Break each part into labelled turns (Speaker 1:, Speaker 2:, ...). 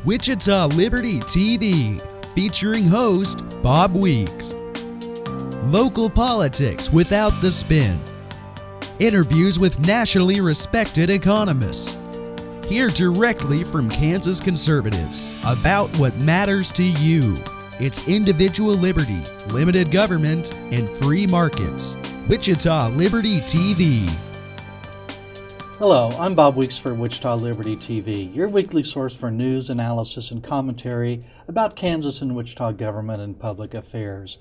Speaker 1: Wichita Liberty TV, featuring host Bob Weeks. Local politics without the spin. Interviews with nationally respected economists. Hear directly from Kansas conservatives about what matters to you. It's individual liberty, limited government, and free markets. Wichita Liberty TV.
Speaker 2: Hello, I'm Bob Weeks for Wichita Liberty TV, your weekly source for news, analysis, and commentary about Kansas and Wichita government and public affairs.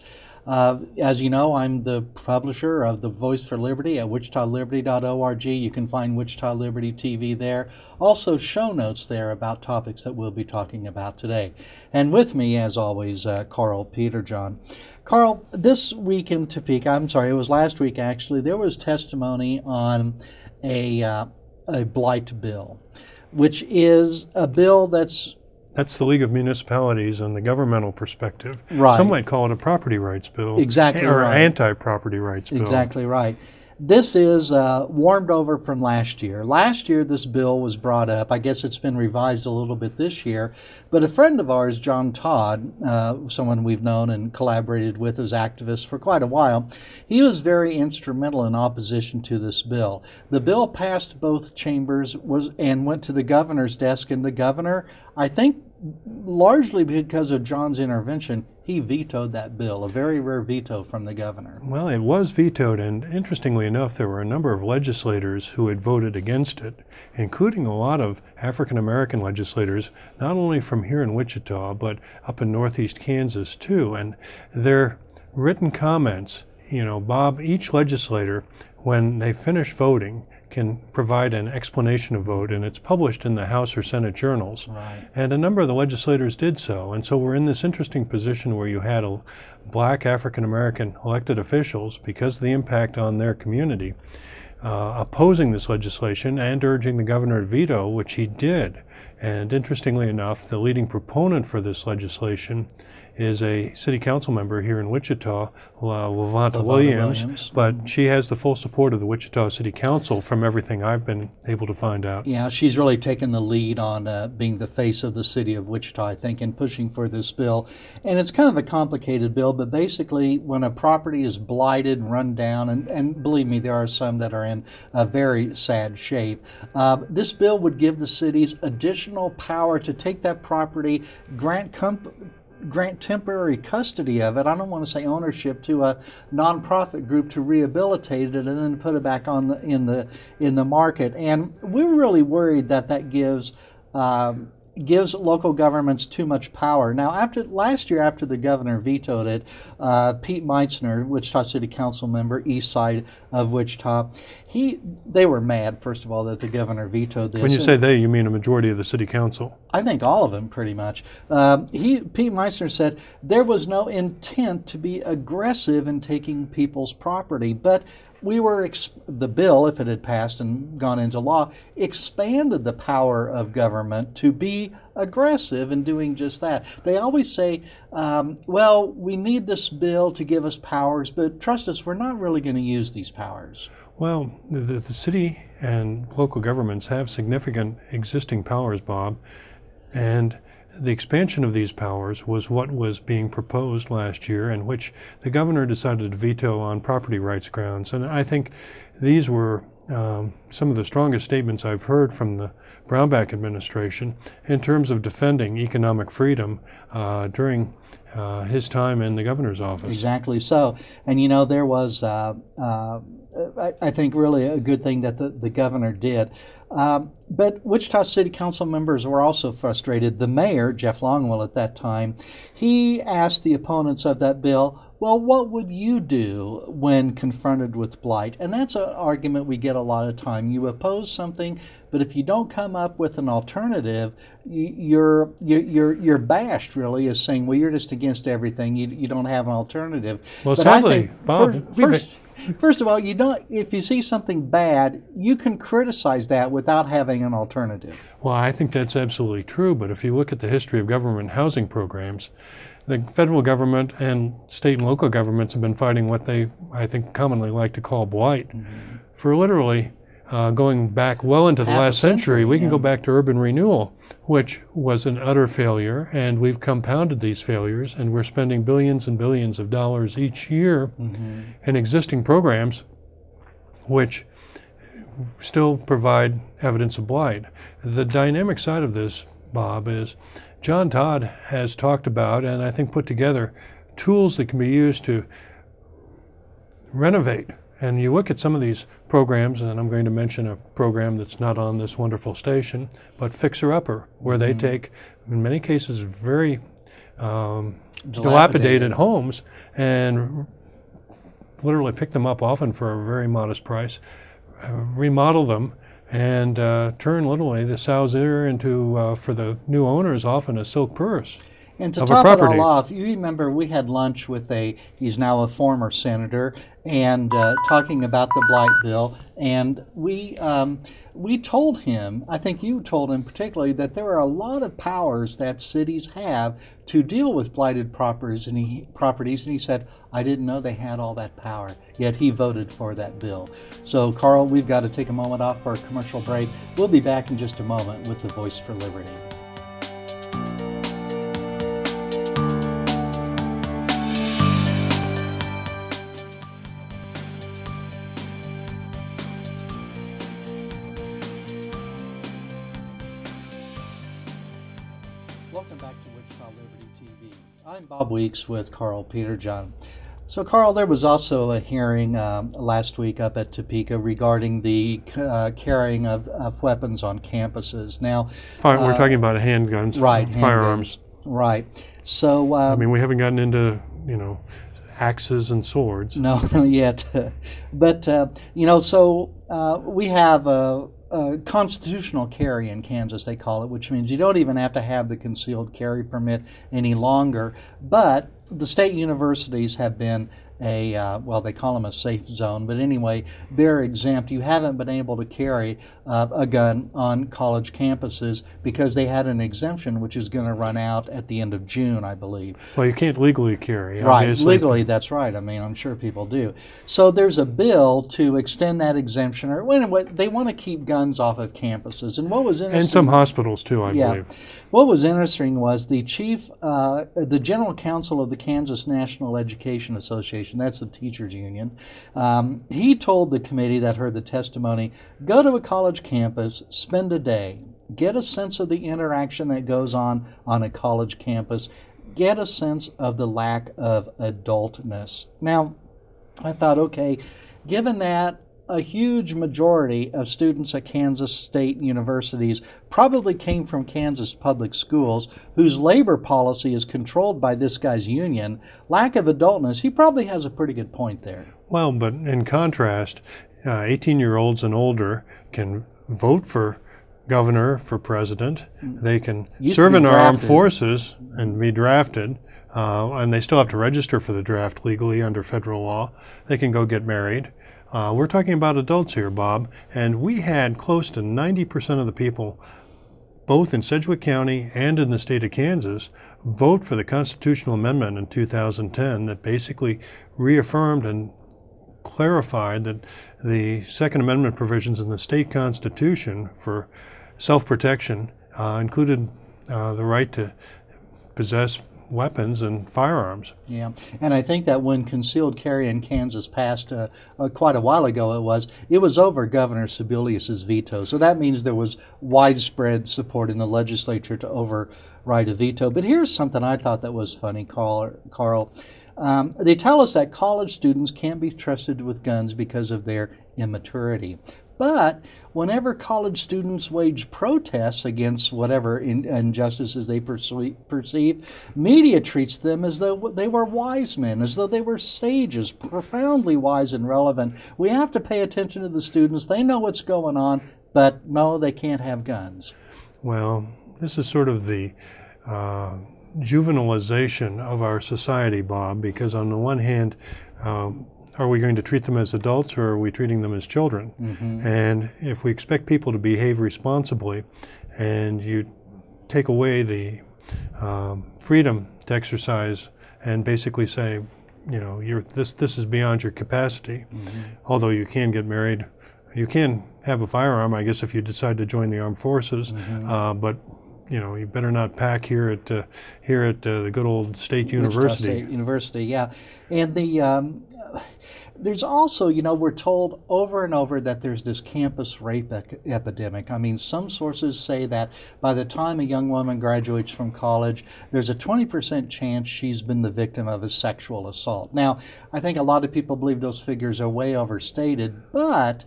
Speaker 2: As you know, I'm the publisher of the Voice for Liberty at wichitaliberty.org. You can find Wichita Liberty TV there. Also, show notes there about topics that we'll be talking about today. And with me, as always, Karl Peterjohn. Karl, this week in Topeka, it was last week actually, there was testimony on a Blight bill, which is a bill that's
Speaker 3: the League of Municipalities and the governmental perspective.
Speaker 2: Right.
Speaker 3: Some might call it a property rights bill.
Speaker 2: Exactly
Speaker 3: or
Speaker 2: right.
Speaker 3: Anti-property rights bill.
Speaker 2: Exactly right. This is warmed over from last year. Last year this bill was brought up. I guess it's been revised a little bit this year. But a friend of ours, John Todd, someone we've known and collaborated with as activists for quite a while, he was very instrumental in opposition to this bill. The bill passed both chambers and went to the governor's desk, and the governor, I think largely because of John's intervention, he vetoed that bill, a very rare veto from the governor.
Speaker 3: Well, it was vetoed, and interestingly enough, there were a number of legislators who had voted against it, including a lot of African-American legislators, not only from here in Wichita, but up in northeast Kansas too. And their written comments, Bob, each legislator, when they finish voting, can provide an explanation of vote, and it's published in the House or Senate journals.
Speaker 2: Right.
Speaker 3: And a number of the legislators did so. And so we're in this interesting position where you had black African-American elected officials, because of the impact on their community, opposing this legislation and urging the governor to veto, which he did. And interestingly enough, the leading proponent for this legislation is a city council member here in Wichita, Lavonta Williams, but she has the full support of the Wichita City Council from everything I've been able to find out.
Speaker 2: Yeah, she's really taken the lead on being the face of the city of Wichita, I think, and pushing for this bill. And it's kind of a complicated bill, but basically when a property is blighted and run down, and believe me, there are some that are in a very sad shape, this bill would give the cities additional power to take that property, grant temporary custody of it. I don't want to say ownership, to a nonprofit group to rehabilitate it and then put it back on in the market. And we're really worried that gives local governments too much power. Now, last year, after the governor vetoed it, Pete Meitzner, Wichita City Council member, east side of Wichita, they were mad, first of all, that the governor vetoed this.
Speaker 3: When you say they, you mean a majority of the city council?
Speaker 2: I think all of them, pretty much. Pete Meitzner said there was no intent to be aggressive in taking people's property, but the bill, if it had passed and gone into law, expanded the power of government to be aggressive in doing just that. They always say, well, we need this bill to give us powers, but trust us, we're not really going to use these powers.
Speaker 3: Well, the city and local governments have significant existing powers, Bob, and the expansion of these powers was what was being proposed last year, and which the governor decided to veto on property rights grounds. And I think these were some of the strongest statements I've heard from the Brownback administration in terms of defending economic freedom during his time in the governor's office.
Speaker 2: Exactly so. And there was, I think, really a good thing that the governor did. But Wichita City Council members were also frustrated. The mayor, Jeff Longwell at that time, he asked the opponents of that bill, well, what would you do when confronted with blight? And that's an argument we get a lot of time. You oppose something, but if you don't come up with an alternative, you're bashed, really, as saying, well, you're just against everything. You don't have an alternative.
Speaker 3: Well,
Speaker 2: but
Speaker 3: sadly, Bob,
Speaker 2: First of all, if you see something bad, you can criticize that without having an alternative.
Speaker 3: Well, I think that's absolutely true, but if you look at the history of government housing programs, the federal government and state and local governments have been fighting what they, I think, commonly like to call blight for literally going back well into the
Speaker 2: Half a
Speaker 3: last century, we can
Speaker 2: yeah.
Speaker 3: go back to urban renewal, which was an utter failure, and we've compounded these failures, and we're spending billions and billions of dollars each year in existing programs which still provide evidence of blight. The dynamic side of this, Bob, is John Todd has talked about, and I think put together, tools that can be used to renovate. And you look at some of these programs, and I'm going to mention a program that's not on this wonderful station, but Fixer Upper, where they take, in many cases, very dilapidated homes and literally pick them up often for a very modest price, remodel them, and turn literally the sow's ear into, for the new owners, often a silk purse.
Speaker 2: And to top it all off, you remember we had lunch with he's now a former senator, and talking about the Blight bill, and we told him, I think you told him particularly, that there are a lot of powers that cities have to deal with blighted properties, and he said, I didn't know they had all that power, yet he voted for that bill. So, Karl, we've got to take a moment off for a commercial break. We'll be back in just a moment with the Voice for Liberty. Welcome back to Wichita Liberty TV. I'm Bob Weeks with Karl Peterjohn. So, Karl, there was also a hearing last week up at Topeka regarding the carrying of weapons on campuses. Now,
Speaker 3: we're talking about handguns,
Speaker 2: right?
Speaker 3: Firearms,
Speaker 2: right? So,
Speaker 3: I mean, we haven't gotten into axes and swords.
Speaker 2: No, not yet. But so we have a constitutional carry in Kansas, they call it, which means you don't even have to have the concealed carry permit any longer. But the state universities have been well, they call them a safe zone, but anyway, they're exempt. You haven't been able to carry a gun on college campuses because they had an exemption which is going to run out at the end of June, I believe.
Speaker 3: Well, you can't legally carry.
Speaker 2: Right,
Speaker 3: obviously.
Speaker 2: legally, that's right. I mean, I'm sure people do. So there's a bill to extend that exemption, or anyway, they want to keep guns off of campuses. And what was interesting,
Speaker 3: and some hospitals too, I believe.
Speaker 2: What was interesting was the the general counsel of the Kansas National Education Association, that's the teachers union, he told the committee that heard the testimony, go to a college campus, spend a day, get a sense of the interaction that goes on a college campus, get a sense of the lack of adultness. Now, I thought, okay, given that a huge majority of students at Kansas State universities probably came from Kansas public schools, whose labor policy is controlled by this guy's union, lack of adultness, he probably has a pretty good point there.
Speaker 3: Well, but in contrast, 18-year-olds and older can vote for governor, for president. They can serve in our armed forces and be drafted, and they still have to register for the draft legally under federal law. They can go get married. We're talking about adults here, Bob, and we had close to 90% of the people, both in Sedgwick County and in the state of Kansas, vote for the constitutional amendment in 2010 that basically reaffirmed and clarified that the Second Amendment provisions in the state constitution for self-protection included the right to possess weapons and firearms.
Speaker 2: Yeah, and I think that when concealed carry in Kansas passed quite a while ago, it was over Governor Sebelius's veto. So that means there was widespread support in the legislature to override a veto. But here's something I thought that was funny, Karl. They tell us that college students can't be trusted with guns because of their immaturity. But whenever college students wage protests against whatever injustices they perceive, media treats them as though they were wise men, as though they were sages, profoundly wise and relevant. We have to pay attention to the students. They know what's going on, but no, they can't have guns.
Speaker 3: Well, this is sort of the juvenilization of our society, Bob, because on the one hand, are we going to treat them as adults or are we treating them as children? Mm-hmm. And if we expect people to behave responsibly and you take away the freedom to exercise and basically say, this is beyond your capacity, mm-hmm. although you can get married You can have a firearm, I guess, if you decide to join the armed forces, but you better not pack here at the good old State University.
Speaker 2: Wichita State University, yeah. And there's also, we're told over and over that there's this campus rape epidemic. I mean, some sources say that by the time a young woman graduates from college, there's a 20% chance she's been the victim of a sexual assault. Now, I think a lot of people believe those figures are way overstated, but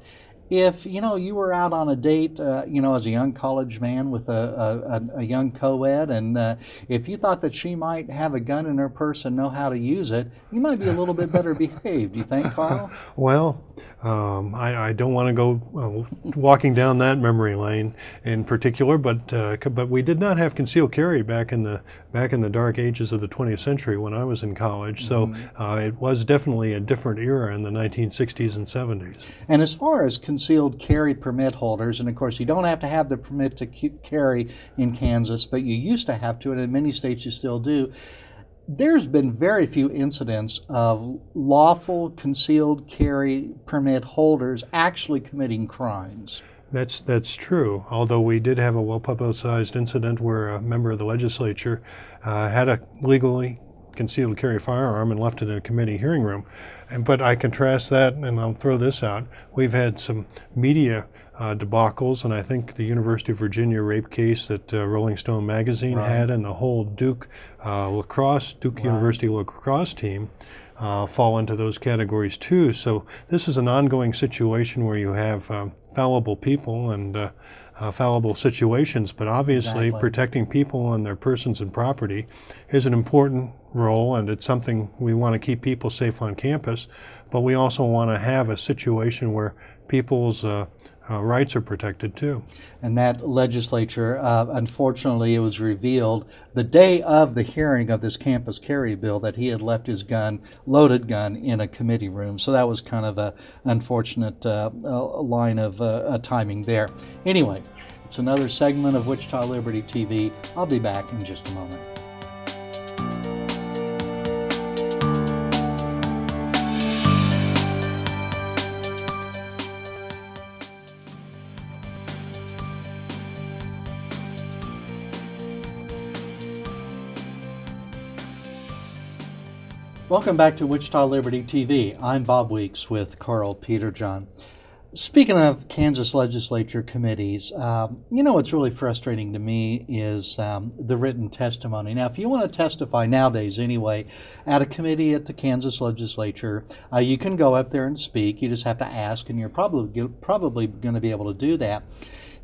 Speaker 2: if you were out on a date, as a young college man with a young co-ed, and if you thought that she might have a gun in her purse and know how to use it, you might be a little bit better behaved. You think, Karl?
Speaker 3: Well, I don't want to go walking down that memory lane in particular, but we did not have concealed carry back in the dark ages of the 20th century when I was in college. So it was definitely a different era in the 1960s and 70s.
Speaker 2: And as far as concealed carry permit holders, and of course you don't have to have the permit to carry in Kansas, but you used to have to, and in many states you still do. There's been very few incidents of lawful concealed carry permit holders actually committing crimes.
Speaker 3: That's true, although we did have a well-publicized incident where a member of the legislature had a legally concealed carry firearm and left it in a committee hearing room. But I contrast that, and I'll throw this out. We've had some media debacles, and I think the University of Virginia rape case that Rolling Stone magazine had, and the whole Duke University lacrosse team fall into those categories too. So this is an ongoing situation where you have fallible people and fallible situations, but obviously protecting people and their persons and property is an important role, and it's something we want to keep people safe on campus, but we also want to have a situation where people's rights are protected too.
Speaker 2: And that legislature, unfortunately, it was revealed the day of the hearing of this campus carry bill that he had left his loaded gun, in a committee room. So that was kind of an unfortunate line of timing there. Anyway, it's another segment of Wichita Liberty TV. I'll be back in just a moment. Welcome back to Wichita Liberty TV. I'm Bob Weeks with Karl Peterjohn. Speaking of Kansas Legislature committees, what's really frustrating to me is the written testimony. Now, if you want to testify nowadays anyway at a committee at the Kansas Legislature, you can go up there and speak. You just have to ask, and you're probably going to be able to do that.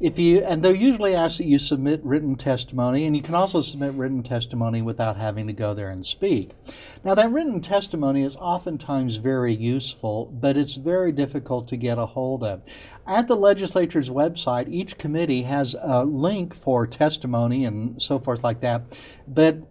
Speaker 2: And they'll usually ask that you submit written testimony, and you can also submit written testimony without having to go there and speak. Now, that written testimony is oftentimes very useful, but it's very difficult to get a hold of. At the legislature's website, each committee has a link for testimony and so forth like that, but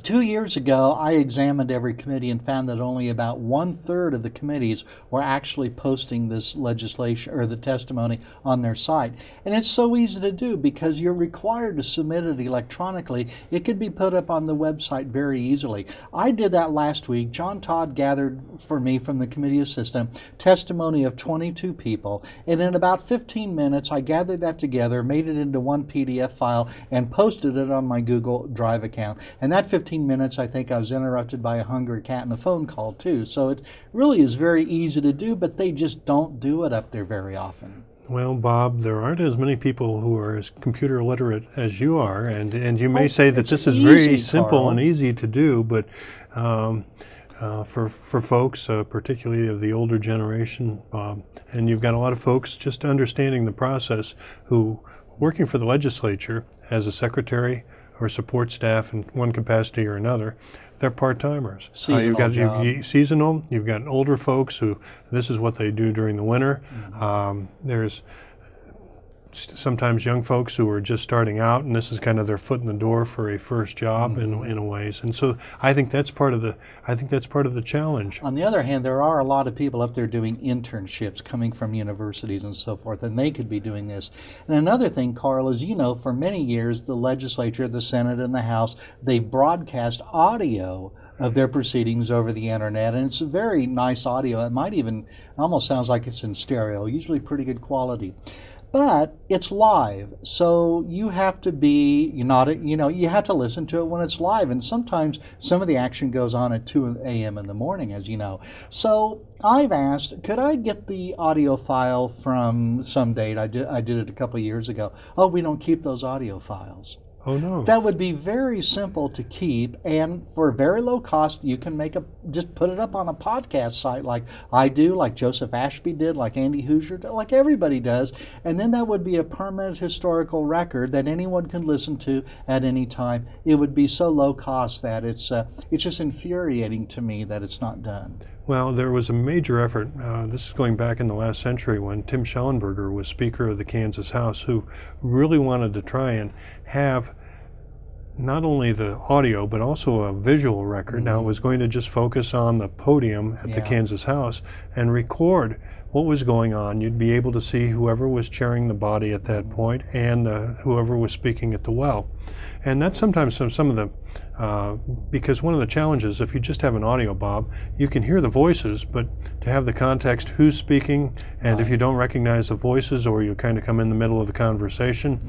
Speaker 2: 2 years ago, I examined every committee and found that only about 1/3 of the committees were actually posting this legislation or the testimony on their site. And it's so easy to do because you're required to submit it electronically. It could be put up on the website very easily. I did that last week. John Todd gathered for me from the committee assistant testimony of 22 people. And in about 15 minutes, I gathered that together, made it into one PDF file, and posted it on my Google Drive account. And that 15 minutes, I think I was interrupted by a hungry cat and a phone call too. So it really is very easy to do, but they just don't do it up there very often.
Speaker 3: Well, Bob, there aren't as many people who are as computer literate as you are, and you may say that this is very simple and easy to do, but for folks, particularly of the older generation, Bob, and you've got a lot of folks just understanding the process who, working for the legislature as a secretary or support staff in one capacity or another, they're part-timers. You've got seasonal, you've got older folks who this is what they do during the winter. There's sometimes young folks who are just starting out, and this is kind of their foot in the door for a first job in a ways. And so I think that's part of the challenge.
Speaker 2: On the other hand, there are a lot of people up there doing internships coming from universities and so forth, and they could be doing this. And another thing, Karl, is for many years the legislature, the Senate, and the House, they broadcast audio of their proceedings over the internet, and it's a very nice audio. It might even almost sounds like it's in stereo, usually pretty good quality. But it's live, so you have to be you have to listen to it when it's live, and sometimes some of the action goes on at 2 a.m. in the morning, as you know. So I've asked, could I get the audio file from some date? I did it a couple of years ago. Oh, we don't keep those audio files.
Speaker 3: Oh, no.
Speaker 2: That would be very simple to keep, and for a very low cost, you can just put it up on a podcast site like I do, like Joseph Ashby did, like Andy Hoosier did, like everybody does, and then that would be a permanent historical record that anyone can listen to at any time. It would be so low cost that it's just infuriating to me that it's not done.
Speaker 3: Well, there was a major effort, this is going back in the last century, when Tim Schellenberger was Speaker of the Kansas House, who really wanted to try and have not only the audio, but also a visual record. Mm-hmm. Now, it was going to just focus on the podium at the Kansas House and record what was going on. You'd be able to see whoever was chairing the body at that point and whoever was speaking at the well. And that's sometimes some of the, because one of the challenges, if you just have an audio, Bob, you can hear the voices, but to have the context who's speaking, and if you don't recognize the voices or you kind of come in the middle of the conversation,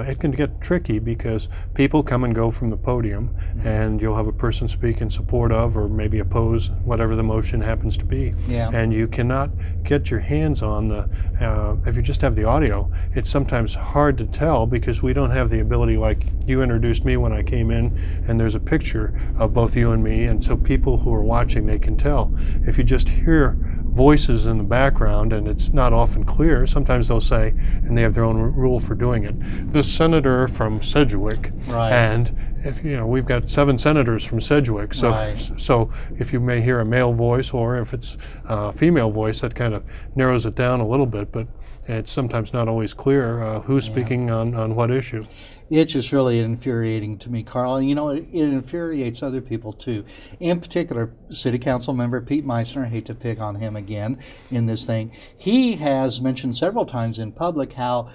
Speaker 3: it can get tricky because people come and go from the podium, and you'll have a person speak in support of or maybe oppose whatever the motion happens to be. Yeah. And you cannot get your hands on the, if you just have the audio, it's sometimes hard to tell because we don't have the ability, like you introduced me when I came in, and there's a picture of both you and me, and so people who are watching, they can tell. If you just hear voices in the background and it's not often clear, sometimes they'll say, and they have their own rule for doing it, the senator from Sedgwick, and if we've got 7 senators from Sedgwick, so so if you may hear a male voice or if it's a female voice, that kind of narrows it down a little bit, but it's sometimes not always clear who's speaking on what issue.
Speaker 2: It's just really infuriating to me, Carl. And it infuriates other people too. In particular, City Council member Pete Meissner, I hate to pick on him again in this thing. He has mentioned several times in public how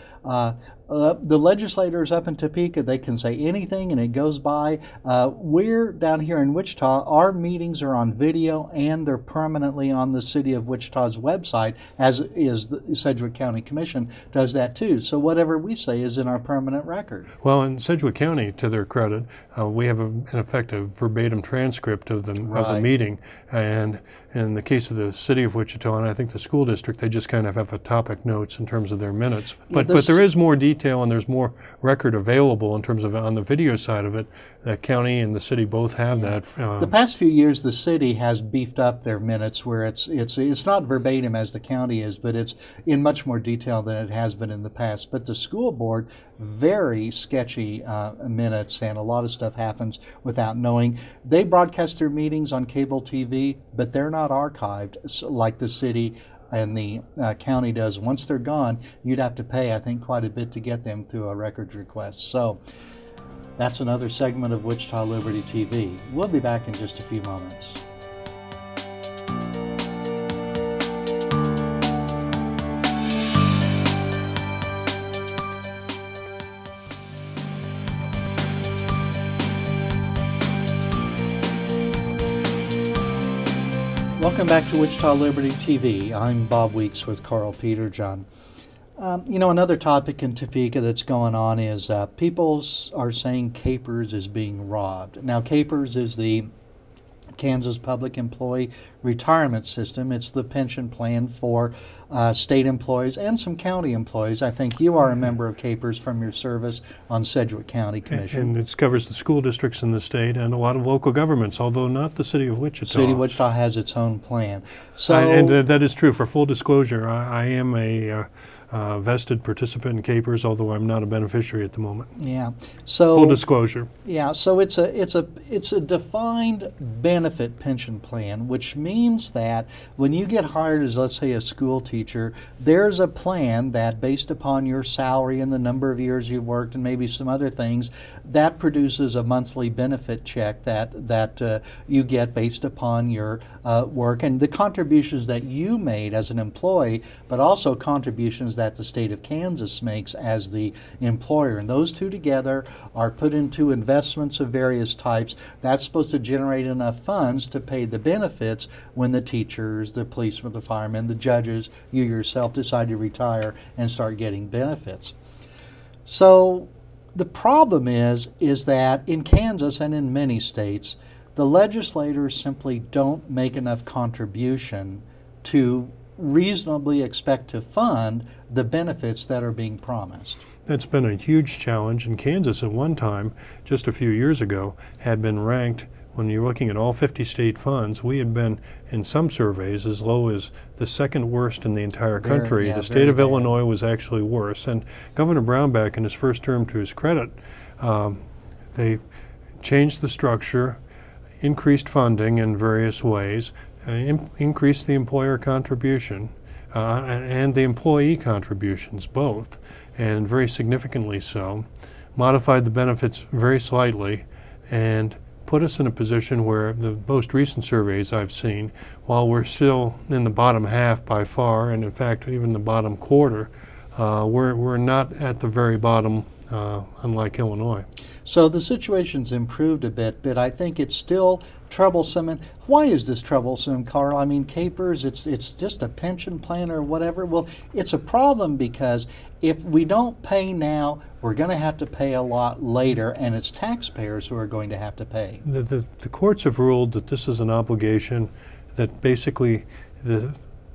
Speaker 2: the legislators up in Topeka, they can say anything and it goes by. We're down here in Wichita, our meetings are on video and they're permanently on the City of Wichita's website, as is the Sedgwick County Commission does that too. So whatever we say is in our permanent record.
Speaker 3: Well, in Sedgwick County, to their credit, we have in effect a verbatim transcript of the meeting, and in the case of the City of Wichita, and I think the school district, they just kind of have a topic notes in terms of their minutes. But there is more detail and there's more record available in terms of on the video side of it. The county and the city both have that.
Speaker 2: The past few years, the city has beefed up their minutes where it's not verbatim as the county is, but it's in much more detail than it has been in the past. But the school board, very sketchy minutes, and a lot of stuff happens without knowing. They broadcast their meetings on cable TV, but they're not archived like the city and the county does. Once they're gone, you'd have to pay, I think, quite a bit to get them through a records request. So that's another segment of Wichita Liberty TV. We'll be back in just a few moments. Welcome back to Wichita Liberty TV. I'm Bob Weeks with Karl Peterjohn. Another topic in Topeka that's going on is people are saying KPERS is being robbed. Now, KPERS is the Kansas Public Employee Retirement System. It's the pension plan for state employees and some county employees. I think you are a member of KPERS from your service on Sedgwick County Commission.
Speaker 3: And it covers the school districts in the state and a lot of local governments, although not the City of Wichita.
Speaker 2: The City of Wichita has its own plan. So,
Speaker 3: and that is true. For full disclosure, I am a vested participant in KPERS, although I'm not a beneficiary at the moment.
Speaker 2: Yeah. So
Speaker 3: full disclosure.
Speaker 2: Yeah. So it's a defined benefit pension plan, which means that when you get hired as, let's say, a school teacher, there's a plan that, based upon your salary and the number of years you've worked and maybe some other things, that produces a monthly benefit check that you get based upon your work and the contributions that you made as an employee, but also contributions that the state of Kansas makes as the employer. And those two together are put into investments of various types. That's supposed to generate enough funds to pay the benefits when the teachers, the policemen, the firemen, the judges, you yourself decide to retire and start getting benefits. So the problem is that in Kansas and in many states, the legislators simply don't make enough contribution to reasonably expect to fund the benefits that are being promised.
Speaker 3: That's been a huge challenge. And Kansas at one time, just a few years ago, had been ranked, when you're looking at all 50 state funds, we had been in some surveys as low as the second worst in the entire country. The state of Illinois was actually worse. And Governor Brownback, in his first term, to his credit, they changed the structure, increased funding in various ways, increased the employer contribution and the employee contributions both, and very significantly so, modified the benefits very slightly, and put us in a position where the most recent surveys I've seen, while we're still in the bottom half by far, and in fact even the bottom quarter, we're not at the very bottom, unlike Illinois.
Speaker 2: So the situation's improved a bit, but I think it's still troublesome. And why is this troublesome, Karl? I mean, KPERS, it's just a pension plan or whatever. Well, it's a problem because if we don't pay now, we're going to have to pay a lot later, and it's taxpayers who are going to have to pay.
Speaker 3: The courts have ruled that this is an obligation that basically the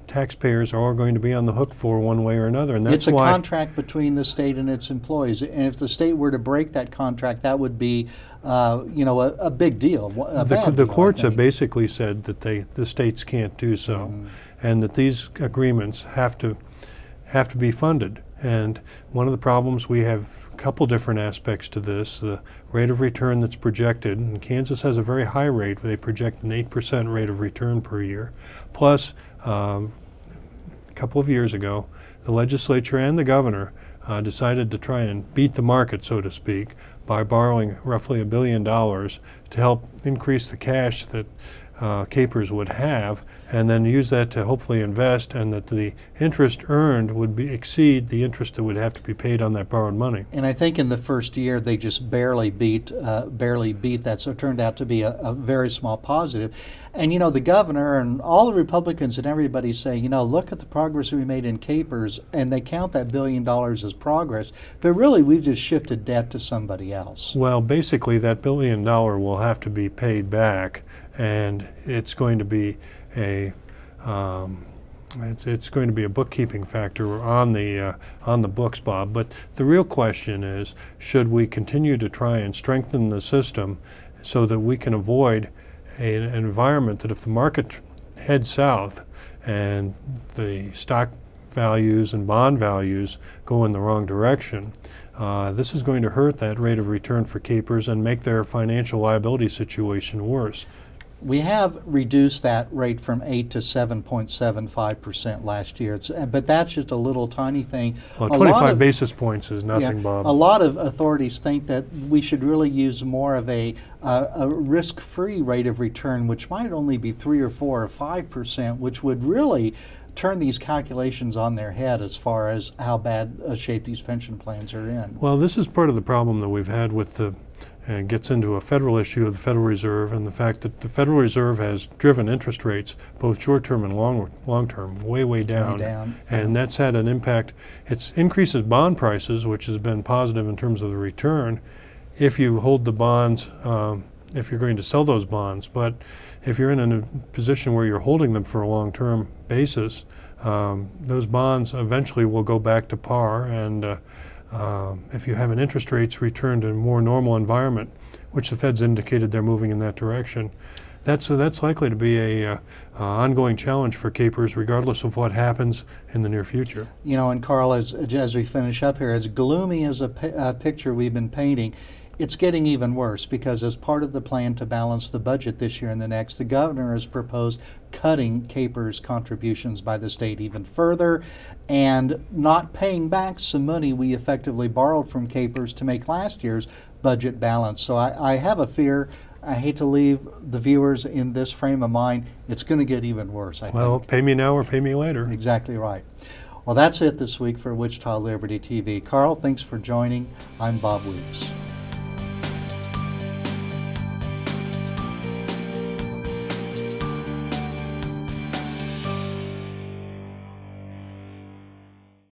Speaker 3: taxpayers are all going to be on the hook for one way or another, and that's
Speaker 2: it's a contract between the state and its employees. And if the state were to break that contract, that would be, a big deal.
Speaker 3: The courts have basically said that the states can't do so, and that these agreements have to be funded. And one of the problems, we have a couple different aspects to this. The rate of return that's projected, and Kansas has a very high rate. They project an 8% rate of return per year. Plus, a couple of years ago, the legislature and the governor decided to try and beat the market, so to speak, by borrowing roughly $1 billion to help increase the cash that KPERS would have, and then use that to hopefully invest, and that the interest earned would exceed the interest that would have to be paid on that borrowed money.
Speaker 2: And I think in the first year they just barely beat that, so it turned out to be a very small positive. And the governor and all the Republicans and everybody say, look at the progress we made in KPERS, and they count that $1 billion as progress, but really we've just shifted debt to somebody else.
Speaker 3: Well, basically that $1 billion will have to be paid back, and it's going to be it's going to be a bookkeeping factor on the books, Bob. But the real question is, should we continue to try and strengthen the system so that we can avoid an environment that if the market heads south and the stock values and bond values go in the wrong direction, this is going to hurt that rate of return for KPERS and make their financial liability situation worse.
Speaker 2: We have reduced that rate from 8 to 7.75% last year, but that's just a little tiny thing.
Speaker 3: Well, 25 basis points is nothing, Bob.
Speaker 2: A lot of authorities think that we should really use more of a risk-free rate of return, which might only be 3 or 4 or 5%, which would really turn these calculations on their head as far as how bad a shape these pension plans are in.
Speaker 3: Well, this is part of the problem that we've had with and gets into a federal issue of the Federal Reserve, and the fact that the Federal Reserve has driven interest rates, both short-term and long-term, way down. And that's had an impact. It increases bond prices, which has been positive in terms of the return, if you hold the bonds, if you're going to sell those bonds. But if you're in a position where you're holding them for a long-term basis, those bonds eventually will go back to par, and if you have an interest rates return to a more normal environment, which the Fed's indicated they're moving in that direction, that's likely to be a ongoing challenge for KPERS, regardless of what happens in the near future.
Speaker 2: And Karl, as we finish up here, as gloomy as a picture we've been painting, it's getting even worse, because as part of the plan to balance the budget this year and the next, the governor has proposed cutting KPERS contributions by the state even further and not paying back some money we effectively borrowed from KPERS to make last year's budget balance. So I have a fear. I hate to leave the viewers in this frame of mind. It's going to get even worse, I think.
Speaker 3: Well, pay me now or pay me later.
Speaker 2: Exactly right. Well, that's it this week for Wichita Liberty TV. Karl, thanks for joining. I'm Bob Weeks.